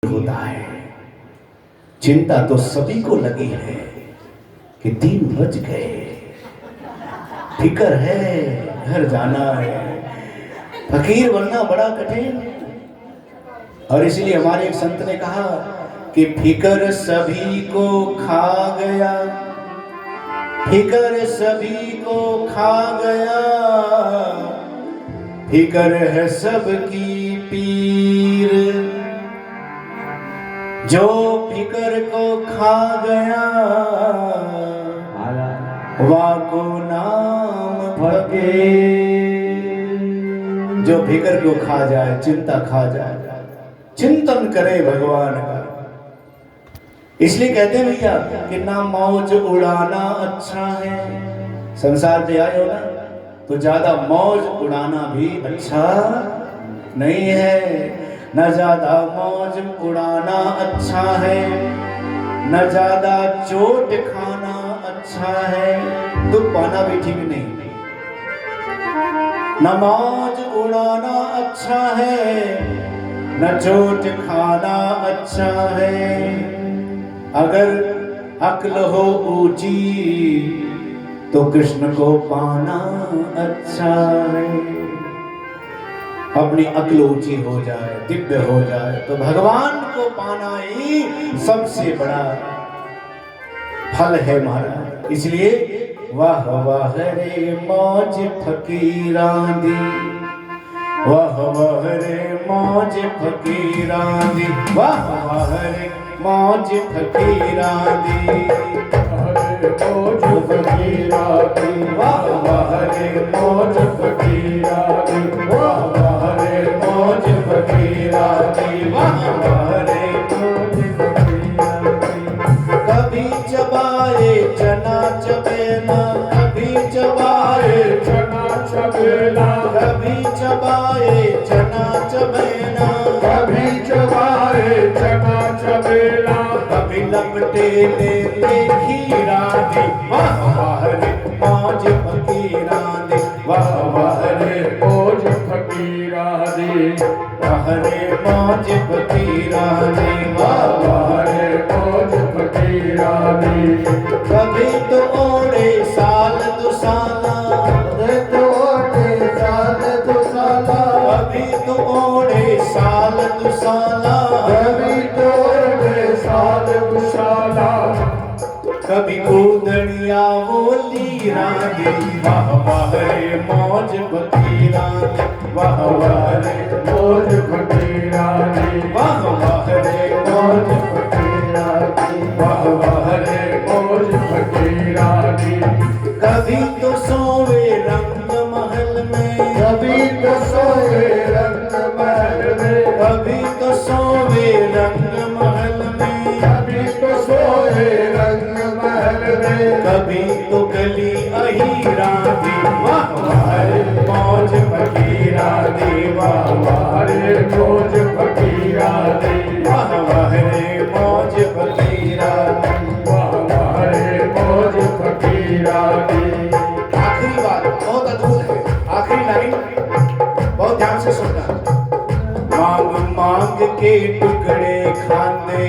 होता है। चिंता तो सभी को लगी है कि 3 बज गए, फिक्र है घर जाना है, फकीर बनना बड़ा कठिन। और इसलिए हमारे एक संत ने कहा कि फिक्र सभी को खा गया, फिक्र सभी को खा गया, फिक्र है सबकी पीर। जो फिक्र को खा गया वाको नाम फकीर। जो फिक्र को खा जाए, चिंता खा जाए, चिंतन करे भगवान का। इसलिए कहते हैं भैया कि ना मौज उड़ाना अच्छा है। संसार में आए हो ना तो ज्यादा मौज उड़ाना भी अच्छा नहीं है। न ज्यादा मौज उड़ाना अच्छा है, न ज्यादा चोट खाना अच्छा है, दुख पाना भी ठीक नहीं। न मौज उड़ाना अच्छा है, न चोट खाना अच्छा है। अगर अक्ल हो ऊंची तो कृष्ण को पाना अच्छा है। अपनी अक्ल ऊंची हो जाए, दिव्य हो जाए तो भगवान को पाना ही सबसे बड़ा फल है महाराज। इसलिए वाह वाह रे मौज फकीरां दी, वाह वाह रे मौज फकीरां दी, वाह वाह रे मौज फकीरां दी, मौज फकीरां दी, वाह वाह रे मौज फकीरां दी, वाह वाह रे मौज फकीरां दी, वाह वाह रे मौज फकीरां दी। कभी चबाए चना चबेला, कभी चबाए चना चबेला, कभी चबाए चना चबेला, कभी चबाए चना चबेला, कभी लपटे ले खीरा दे, वाह वाह रे मौज फकीरा दे, वाह वाह रे मौज फकीरा दे, वाह रे मौज फकीरा दे, वाह वाह रे मौज फकीरा दे। कभी तो ओढ़े साल दो साला, कभी तो ओढ़े साल दो साला, कभी तो ओढ़े साल दो साला, कभी तो ओढ़े साल दो साला, कभी कूदनिया वो लीरा दे, वाह वाह रे मौज फकीरा दे, वाह वाह रे मौज फकीरा दे, वाह वाह रे मौज फकीरा दे, वाह वाह रे मौज फकीरा दे। कभी तो सोवे रंग महल में, कभी तो सोवे रंग महल में, कभी तो सोवे रंग महल में, कभी तो सोवे रंग महल में, कभी तो गली अहीरा दी, वाह वाह रे मौज फकीरा दे, वाह वाह रे मौज फकीरा दे, वाह वाह रे मौज फकीरा दे, वाह वाह रे मौज फकीरा दे। आखिरी बात बहुत अद्भुत है, आखिरी लाइन बहुत ध्यान से सुनना। मांग मांग के टुकड़े खाते,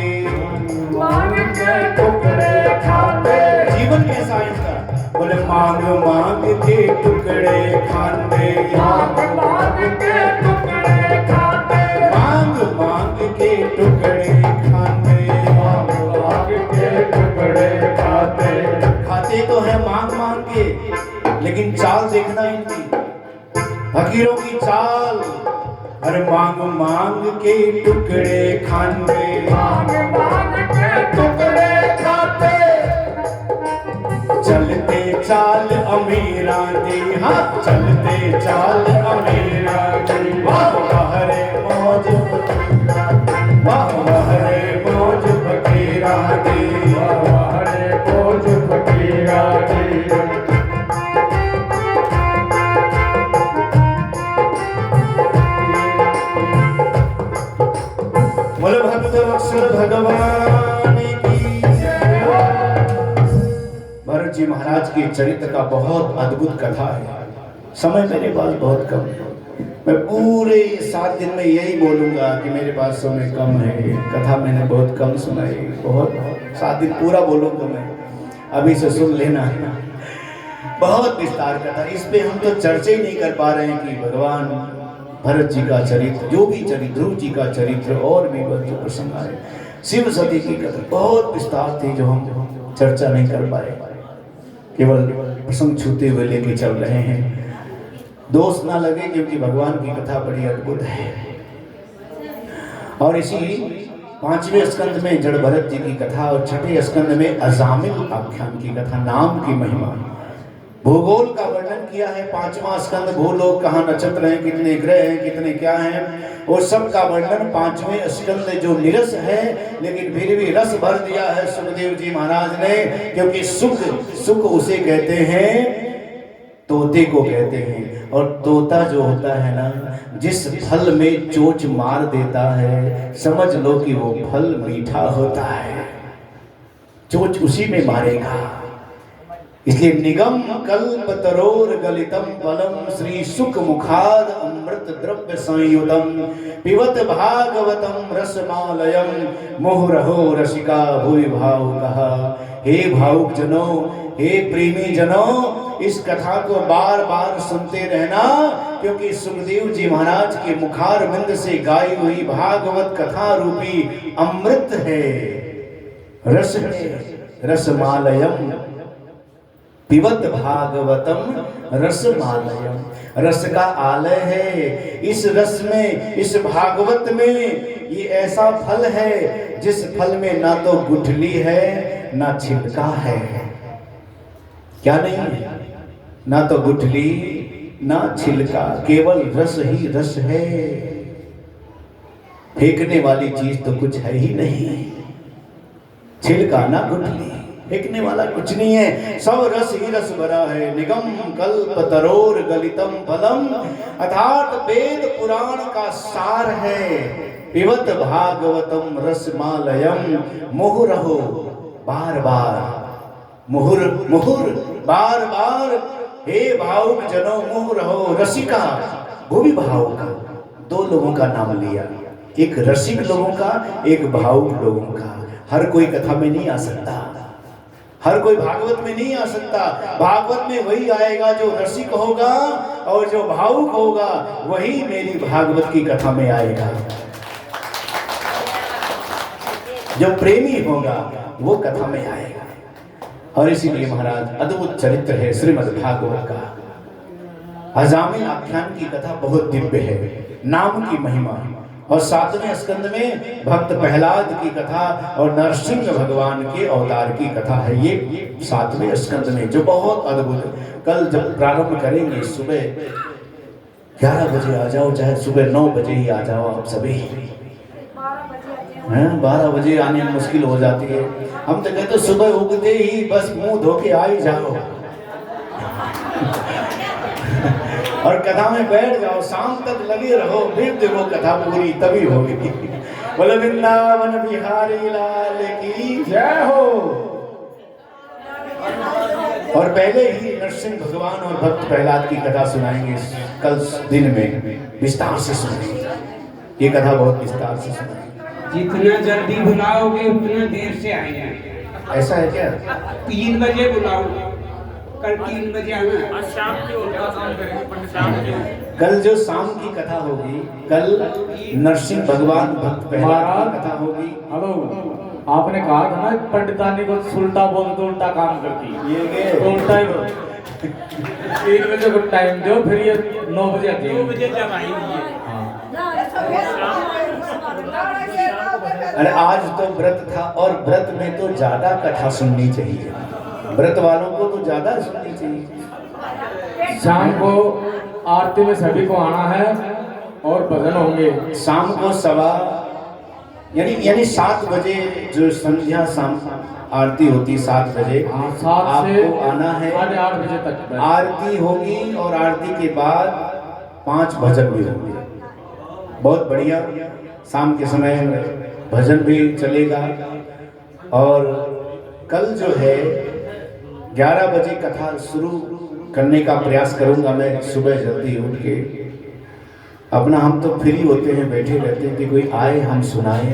मांग के टुकड़े खाते, जीवन कैसा इनका, बोले मांग मांग के टुकड़े खाते, मांग मांग के टुकड़े खाते, मांग मांग के टुकड़े खाते, मांग मांग के टुकड़े खाते। खाते तो है मांग मांग के, लेकिन चाल देखना इनकी, फकीरों की चाल। अरे मांग मांग के टुकड़े खाते, मांग मांग के टुकड़े खाते, चलते चाल अमीरा दी, हाँ चलते चाल अमीरा दी, वाह वाह रे मौज फकीरा दी, वाह वाह रे मौज फकीरा दी, वाह वाह रे मौज फकीरा दी। बोले भक्त वत्सल भगवान की जय। भरत जी महाराज के चरित्र का बहुत अद्भुत कथा है। समय मेरे पास बहुत कम है, मैं पूरे 7 दिन में यही बोलूँगा कि मेरे पास समय कम है, कथा मैंने बहुत कम सुनाई, बहुत 7 दिन पूरा बोलूँगा मैं, अभी से सुन लेना। बहुत विस्तार कथा, इस पे हम तो चर्चा ही नहीं कर पा रहे हैं कि भगवान भरत जी का चरित्र, जो भी चरित्र, ध्रुव जी का चरित्र और भी बहुत जो प्रसंग आए, शिव सती की कथा बहुत विस्तार थी जो हम चर्चा नहीं कर पाए, केवल प्रसंग छूते हुए लेके चल रहे हैं। दोष ना लगे क्योंकि भगवान की कथा बड़ी अद्भुत है। और इसी 5वें स्कंद में जड़ भरत जी की कथा और 6ठे स्कंद में अजामिल आख्यान की कथा, नाम की महिमा, भूगोल का वर्णन किया है। 5वां स्कंद भूलोक, कहाँ नक्षत्र हैं, कितने ग्रह हैं, कितने क्या हैं, और सब का वर्णन 5वें स्कंद जो निरस है लेकिन फिर भी रस भर दिया है सुखदेव जी महाराज ने, क्योंकि सुख उसे कहते हैं, तोते को कहते हैं। और तोता जो होता है ना, जिस फल में चोंच मार देता है समझ लो कि वो फल मीठा होता है, चोंच उसी में मारेगा। इसलिए निगम कल्प तरोर गलितम फलम श्री सुख मुखाद अमृत द्रव्य संयुतम पिबत भागवतम रसमालयम मोहरहो रसिका भुवि भावुकः। हे भावुक जनों, हे प्रेमी जनों, इस कथा को बार बार सुनते रहना, क्योंकि सुखदेव जी महाराज के मुखार बिंद से गाई हुई भागवत कथा रूपी अमृत है, रस है, रसमालयम पिबत भागवतम रसमालयम, रस का आलय है। इस रस में, इस भागवत में ये ऐसा फल है जिस फल में ना तो गुठली है ना छिलका है। क्या नहीं है? ना तो गुठली ना छिलका, केवल रस ही रस है। फेंकने वाली चीज तो कुछ है ही नहीं, छिलका ना गुठली, फेंकने वाला कुछ नहीं है, सब रस ही रस भरा है। निगम कल्प तरोर गलितम फलम, अर्थात वेद पुराण का सार है। पिबत भागवतम रसमालयम मुहुरहो, बार बार मुहुर मुहुर, बार बार, हे भावुक जनों मुहुरहो रसिका भुवि भावुका। 2 लोगों का नाम लिया, एक रसिक लोगों का, एक भावुक लोगों का। हर कोई कथा में नहीं आ सकता, हर कोई भागवत में नहीं आ सकता। भागवत में वही आएगा जो रसिक होगा, और जो भावुक होगा वही मेरी भागवत की कथा में आएगा। जो प्रेमी होगा वो कथा में आएगा। और इसीलिए महाराज अद्भुत चरित्र है श्रीमद् भागवत का। अजामिल आख्यान की कथा बहुत दिव्य है, नाम की महिमा। और 7वें स्कंद में भक्त प्रहलाद की कथा और नरसिंह भगवान के अवतार की कथा है, ये 7वें स्कंद में, जो बहुत अद्भुत। कल जब प्रारंभ करेंगे सुबह 11 बजे आ जाओ, चाहे सुबह 9 बजे ही आ जाओ आप सभी। 12 बजे आने में मुश्किल हो जाती है। हम तो कहते सुबह उगते ही बस मुंह धो के आ ही जाओ और कथा में बैठ जाओ, शाम तक लगे रहो, फिर देखो कथा पूरी तभी होगी। बोले वृंदावन बिहारी लाल की जय हो। और पहले ही नरसिंह भगवान और भक्त प्रहलाद की कथा सुनाएंगे कल दिन में, विस्तार से सुनेंगे ये कथा, बहुत विस्तार से सुनेंगे। जितना जल्दी बुलाओगे उतना देर से आएंगे। ऐसा है क्या? 3 बजे बुलाओ, कल 3 बजे आना। शाम की उल्टा काम करेंगे, पंडित शाम की। कल जो शाम की कथा होगी, कल नरसिंह भगवान भक्त प्रहलाद की कथा होगी। हेलो, आपने कहा था ना पंडितानी को उल्टा बोल तो उल्टा काम करती है, ये तो उल्टा ही बोल। 3 बजे को टाइम दो, फिर ये 9 बजे आती है। 2 बजे जब आएंगे। अरे आज तो व्रत था, और व्रत में तो ज्यादा कथा सुननी चाहिए, व्रत वालों को तो ज्यादा सुननी चाहिए। शाम को आरती में सभी को आना है और भजन होंगे। शाम को यानी 7 बजे जो संध्या शाम आरती होती 7 बजे, 7 से आपको आना है। 8:30 बजे तक आरती होगी और आरती के बाद 5 भजन भी होंगे, बहुत बढ़िया। शाम के समय भजन भी चलेगा। और कल जो है 11 बजे कथा शुरू करने का प्रयास करूंगा मैं, सुबह जल्दी उठ के अपना हम तो फ्री होते हैं, बैठे रहते हैं कि कोई आए हम सुनाए,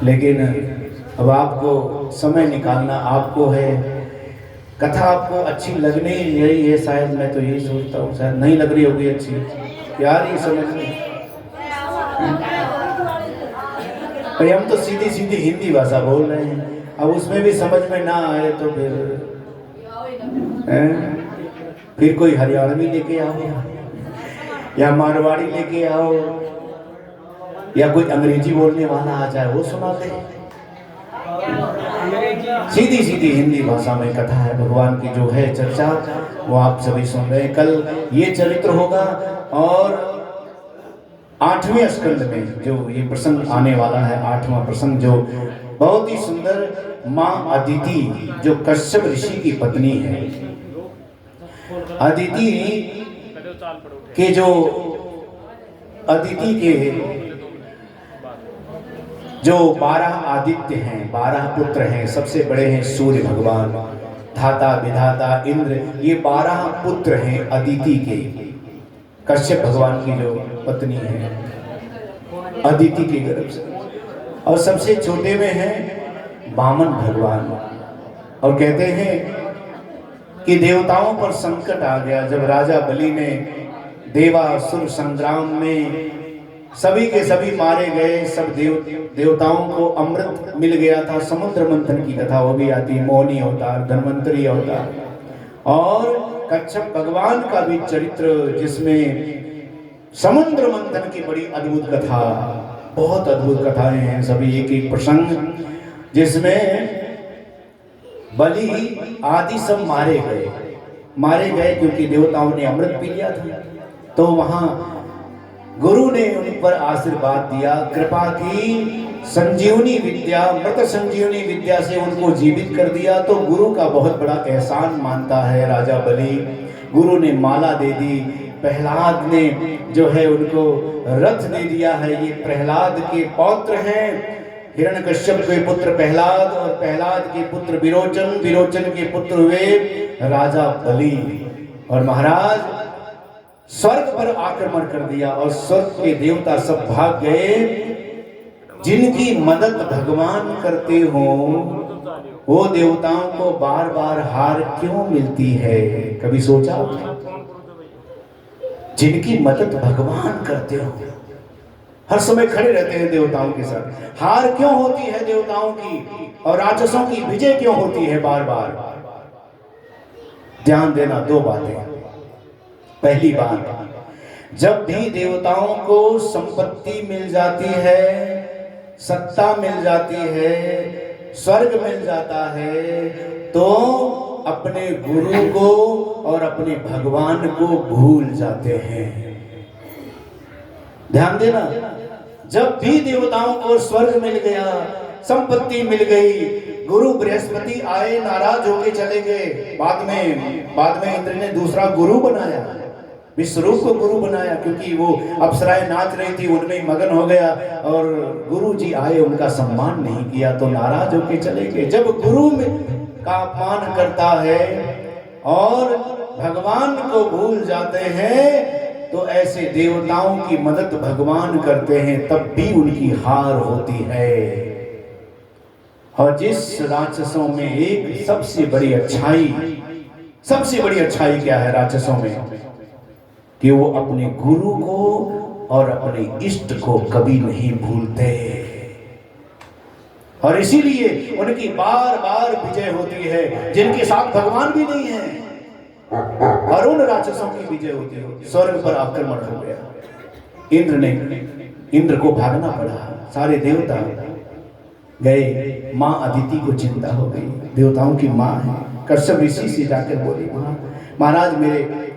लेकिन अब आपको समय निकालना आपको है। कथा आपको अच्छी लगने ही यही है, शायद मैं तो यही सोचता हूँ, शायद नहीं लग रही होगी अच्छी, यार ये समझ में। भाई हम तो सीधी सीधी हिंदी भाषा बोल रहे हैं, अब उसमें भी समझ में ना आए तो फिर कोई हरियाणवी लेके आओ या मारवाड़ी लेके आओ या कोई अंग्रेजी बोलने वाला आ जाए वो सुनाते। सीधी सीधी हिंदी भाषा में कथा है भगवान की जो है चर्चा, वो आप सभी सुन रहे हैं। कल ये चरित्र होगा और 8वें स्कंद में जो ये प्रसंग आने वाला है, 8वां प्रसंग, जो बहुत ही सुंदर, माँ अदिति जो कश्यप ऋषि की पत्नी है। अदिति के जो 12 आदित्य हैं, 12 पुत्र हैं, सबसे बड़े हैं सूर्य भगवान, धाता विधाता इंद्र, ये 12 पुत्र हैं अदिति के, कश्यप भगवान की जो पत्नी है अदिति के गर्भ से। और सबसे छोटे में है वामन भगवान। और कहते हैं कि देवताओं पर संकट आ गया जब राजा बलि ने देवासुर संग्राम में सभी के सभी मारे गए, सब देवताओं को अमृत मिल गया था। समुद्र मंथन की कथा वो भी आती है, मोहिनी अवतार, धन्वंतरी अवतार, और कच्छप भगवान का भी चरित्र जिसमें समुद्र मंथन की बड़ी अद्भुत कथा, बहुत अद्भुत कथाएं हैं सभी, एक एक प्रसंग जिसमें बलि आदि सब मारे गए क्योंकि देवताओं ने अमृत पी लिया था। तो वहां गुरु ने उन पर आशीर्वाद दिया, कृपा की, संजीवनी विद्या, मृत संजीवनी विद्या से उनको जीवित कर दिया। तो गुरु का बहुत बड़ा एहसान मानता है राजा बलि। गुरु ने माला दे दी, प्रहलाद ने जो है उनको रथ दे दिया है। ये प्रहलाद के पौत्र हैं, हिरण्यकश्यप के पुत्र प्रहलाद और प्रहलाद के पुत्र विरोचन, विरोचन के पुत्र हुए राजा बलि। और महाराज स्वर्ग पर आक्रमण कर दिया और स्वर्ग के देवता सब भाग गए। जिनकी मदद भगवान करते हो वो देवताओं को बार बार हार क्यों मिलती है, कभी सोचा? जिनकी मदद भगवान करते हो हर समय खड़े रहते हैं देवताओं के साथ, हार क्यों होती है देवताओं की और राक्षसों की विजय क्यों होती है बार बार? ध्यान देना, दो बातें। पहली बात, जब भी देवताओं को संपत्ति मिल जाती है, सत्ता मिल जाती है, स्वर्ग मिल जाता है, तो अपने गुरु को और अपने भगवान को भूल जाते हैं। ध्यान देना, जब भी देवताओं को स्वर्ग मिल गया, संपत्ति मिल गई, गुरु बृहस्पति आए नाराज होके चले गए। बाद में इंद्र ने दूसरा गुरु बनाया, विश्वरूप को गुरु बनाया, क्योंकि वो अप्सराएं नाच रही थी, उनमें मगन हो गया और गुरु जी आए, उनका सम्मान नहीं किया तो नाराज होके चले गए। जब गुरु का अपमान करता है और भगवान को भूल जाते हैं तो ऐसे देवताओं की मदद भगवान करते हैं, तब भी उनकी हार होती है। और जिस राक्षसों में एक सबसे बड़ी अच्छाई क्या है राक्षसों में, कि वो अपने गुरु को और अपने इष्ट को कभी नहीं भूलते, और इसीलिए उनकी बार बार विजय होती है। जिनके साथ भगवान भी नहीं है और उन राक्षसों की विजय होती है। स्वर्ग पर आक्रमण हो गया, इंद्र को भागना पड़ा, सारे देवता गए। माँ अदिति को चिंता हो गई, देवताओं की माँ है। कश्यप ऋषि से जाकर बोली, महाराज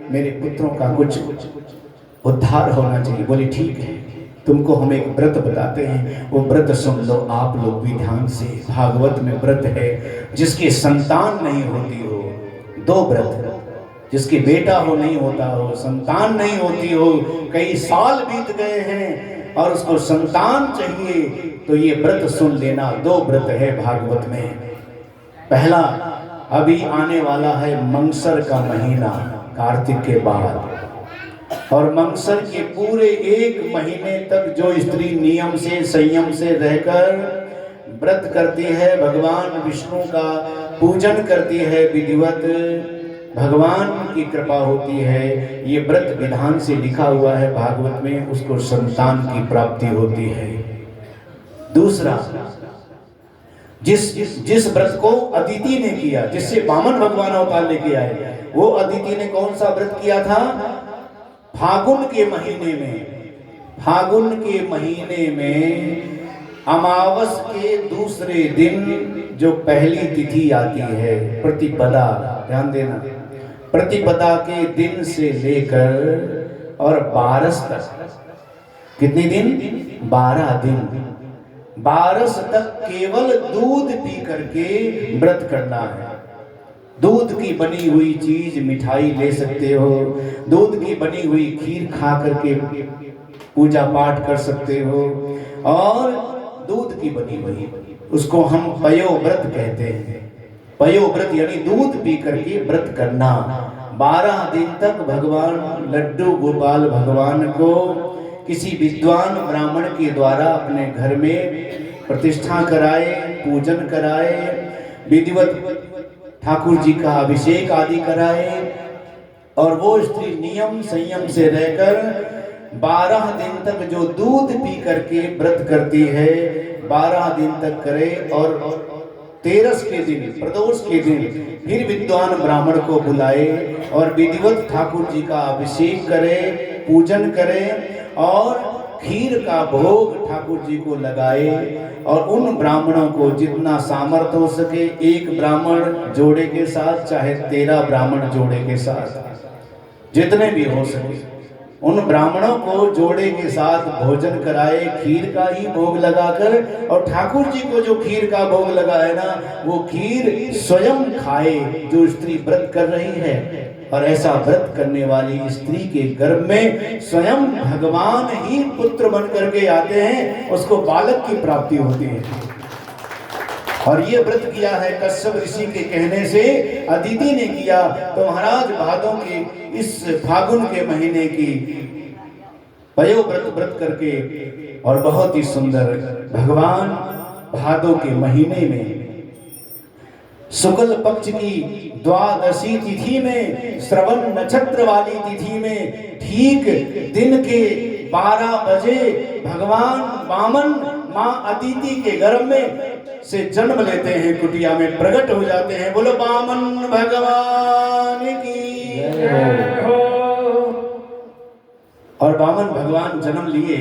मेरे पुत्रों का कुछ उद्धार होना चाहिए। बोली ठीक है, तुमको हम एक व्रत बताते हैं, वो व्रत सुन लो आप लोग भी ध्यान से। भागवत में व्रत है, जिसकी संतान नहीं होती हो, 2 व्रत, जिसके बेटा हो नहीं होता हो, संतान नहीं होती हो, कई साल बीत गए हैं और उसको संतान चाहिए, तो ये व्रत सुन लेना। 2 व्रत है भागवत में। पहला अभी आने वाला है मंगसर का महीना, कार्तिक के बाद, और मंगसर के पूरे 1 महीने तक जो स्त्री नियम से संयम से रहकर व्रत करती है, भगवान विष्णु का पूजन करती है विधिवत, भगवान की कृपा होती है। ये व्रत विधान से लिखा हुआ है भागवत में, उसको संतान की प्राप्ति होती है। दूसरा, जिस व्रत को अदिति ने किया, जिससे वामन भगवान अवतार लेके आए, वो अदिति ने कौन सा व्रत किया था? फागुन के महीने में, फागुन के महीने में अमावस के दूसरे दिन जो पहली तिथि आती है प्रतिपदा, ध्यान देना, प्रतिपदा के दिन से लेकर और 12 तक, कितने दिन? 12 दिन, 12 तक केवल दूध पी करके व्रत करना है। दूध की बनी हुई चीज, मिठाई ले सकते हो, दूध की बनी हुई खीर खा करके पूजा पाठ कर सकते हो, और दूध की बनी हुई, उसको हम पयो व्रत कहते हैं। पयो व्रत यानी दूध पी करके व्रत करना। 12 दिन तक भगवान लड्डू गोपाल भगवान को किसी विद्वान ब्राह्मण के द्वारा अपने घर में प्रतिष्ठा कराए, पूजन कराए, विधिवत ठाकुर जी का अभिषेक आदि कराए, और वो स्त्री नियम संयम से रहकर 12 दिन तक जो दूध पी करके व्रत करती है, 12 दिन तक करे, और 13 के दिन, प्रदोष के दिन फिर विद्वान ब्राह्मण को बुलाए और विधिवत ठाकुर जी का अभिषेक करे, पूजन करे, और खीर का भोग ठाकुर जी को लगाए, और उन ब्राह्मणों को जितना सामर्थ्य हो सके, 1 ब्राह्मण जोड़े के साथ, चाहे 13 ब्राह्मण जोड़े के साथ, जितने भी हो सके, उन ब्राह्मणों को जोड़े के साथ भोजन कराए, खीर का ही भोग लगाकर, और ठाकुर जी को जो खीर का भोग लगा है ना, वो खीर स्वयं खाए जो स्त्री व्रत कर रही है। और ऐसा व्रत करने वाली स्त्री के गर्भ में स्वयं भगवान ही पुत्र बन करके आते हैं, उसको बालक की प्राप्ति होती है। और ये व्रत किया है कश्यप ऋषि के कहने से, अदिति ने किया। तो महाराज भादों के इस फागुन के महीने की पयो व्रत करके, और बहुत ही सुंदर भगवान भादों के महीने में शुक्ल पक्ष की द्वादशी तिथि में, श्रवण नक्षत्र वाली तिथि में, ठीक दिन के 12 बजे भगवान वामन मां अदिति के गर्भ में से जन्म लेते हैं, कुटिया में प्रकट हो जाते हैं। बोलो वामन भगवान की जय हो। और वामन भगवान जन्म लिए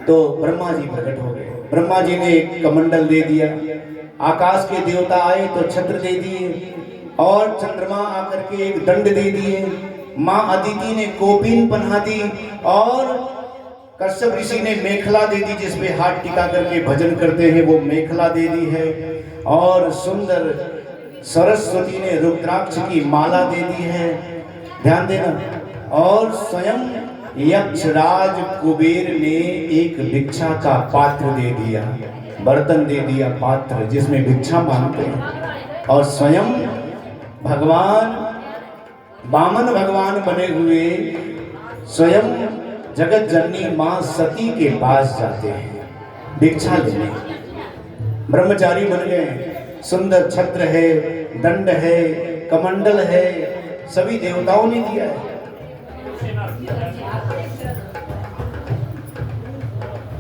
तो ब्रह्मा जी प्रकट हो गए। ब्रह्मा जी ने एक कमंडल दे दिया, आकाश के देवता आए तो छत्र दे दिए, और चंद्रमा आकर के एक दंड दे दिए, मां अदिति ने कोपिन पहना दी, और कश्यप ऋषि ने मेखला दे दी जिसपे हाथ टिका करके भजन करते हैं, वो मेखला दे दी है, और सुंदर सरस्वती ने रुद्राक्ष की माला दे दी है, ध्यान देना। और स्वयं यक्षराज कुबेर ने एक भिक्षा का पात्र दे दिया, बर्तन दे दिया, पात्र जिसमें भिक्षा मांगते हैं। और स्वयं भगवान वामन भगवान बने हुए स्वयं जगत जननी मां सती के पास जाते हैं भिक्षा लेने। ब्रह्मचारी बन गए, सुंदर छत्र है, दंड है, कमंडल है, सभी देवताओं ने दिया है।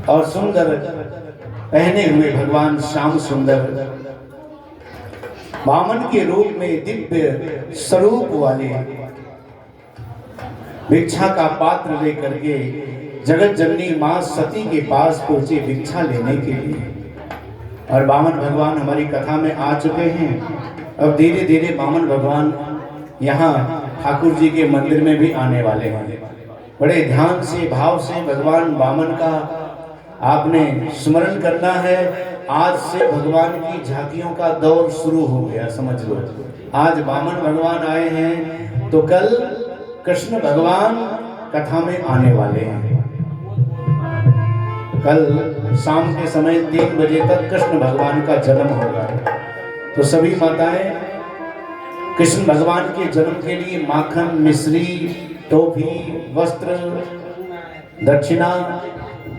और सुंदर पहने हुए भगवान श्याम सुंदर वामन के रूप में दिव्य स्वरूप वाले भिक्षा का पात्र लेकर के जगत जननी मां सती के पास पहुंचे भिक्षा लेने के लिए। और वामन भगवान हमारी कथा में आ चुके हैं। अब धीरे धीरे वामन भगवान यहाँ ठाकुर जी के मंदिर में भी आने वाले हैं। बड़े ध्यान से भाव से भगवान वामन का आपने स्मरण करना है। आज से भगवान की झांकियों का दौर शुरू हो गया, समझ लो। आज वामन भगवान आए हैं तो कल कृष्ण भगवान कथा में आने वाले हैं। कल शाम के समय 3 बजे तक कृष्ण भगवान का जन्म होगा। तो सभी माताएं कृष्ण भगवान के जन्म के लिए माखन, मिश्री, टोपी, वस्त्र, दक्षिणा,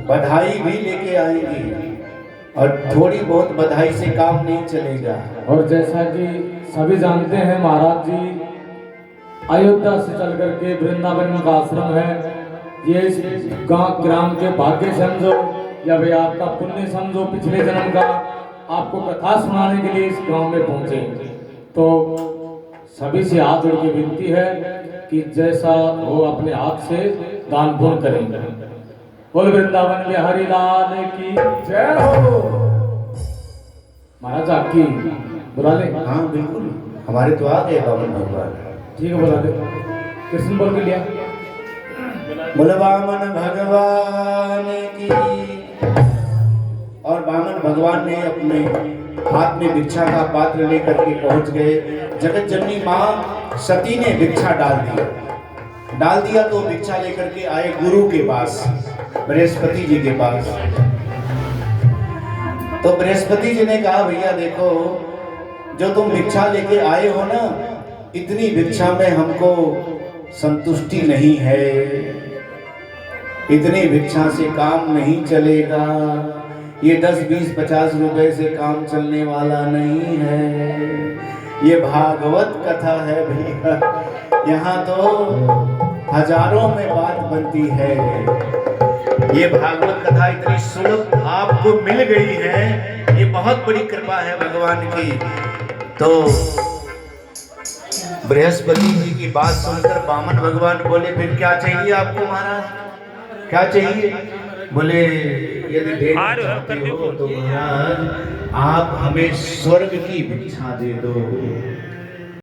बधाई भी लेके आएंगी। और थोड़ी बहुत बधाई से काम नहीं चलेगा। और जैसा कि सभी जानते हैं महाराज जी, अयोध्या से चल करके वृंदावन का आश्रम है। ये इस गांव ग्राम के भाग्य समझो या भाई आपका पुण्य समझो, पिछले जन्म का आपको कथा सुनाने के लिए इस गांव में पहुंचे। तो सभी से हाथ जोड़ के विनती है कि जैसा हो अपने हाथ से दान पुण्य करें। बोल वृंदावन बिहारी लाल की जय हो। महाराज आपकी बुला ले। हाँ बिल्कुल, हमारे तो आ गए बामन भगवान। ठीक है, बुला दे। कृष्ण बोल के लिया। बोल बामन भगवान की। और बामन भगवान ने अपने हाथ में भिक्षा का पात्र लेकर के पहुंच गए। जगत जननी मां सती ने भिक्षा डाल दिया तो भिक्षा लेकर के आए गुरु के पास, बृहस्पति जी के पास। तो बृहस्पति जी ने कहा, भैया देखो, जो तुम भिक्षा लेके आए हो ना, इतनी भिक्षा में हमको संतुष्टि नहीं है। इतनी भिक्षा से काम नहीं चलेगा। ये 10, 20, 50 रुपए से काम चलने वाला नहीं है। ये भागवत कथा है भैया, यहाँ तो हजारों में बात बनती है। ये भागवत कथा इतनी सुलभ आपको मिल गई है, ये बहुत बड़ी कृपा है भगवान की। तो बृहस्पति जी की बात सुनकर बामन भगवान बोले, फिर क्या चाहिए आपको महाराज, क्या चाहिए? बोले यदि देना चाहते हो तो महाराज आप हमें स्वर्ग की भिक्षा दे दो।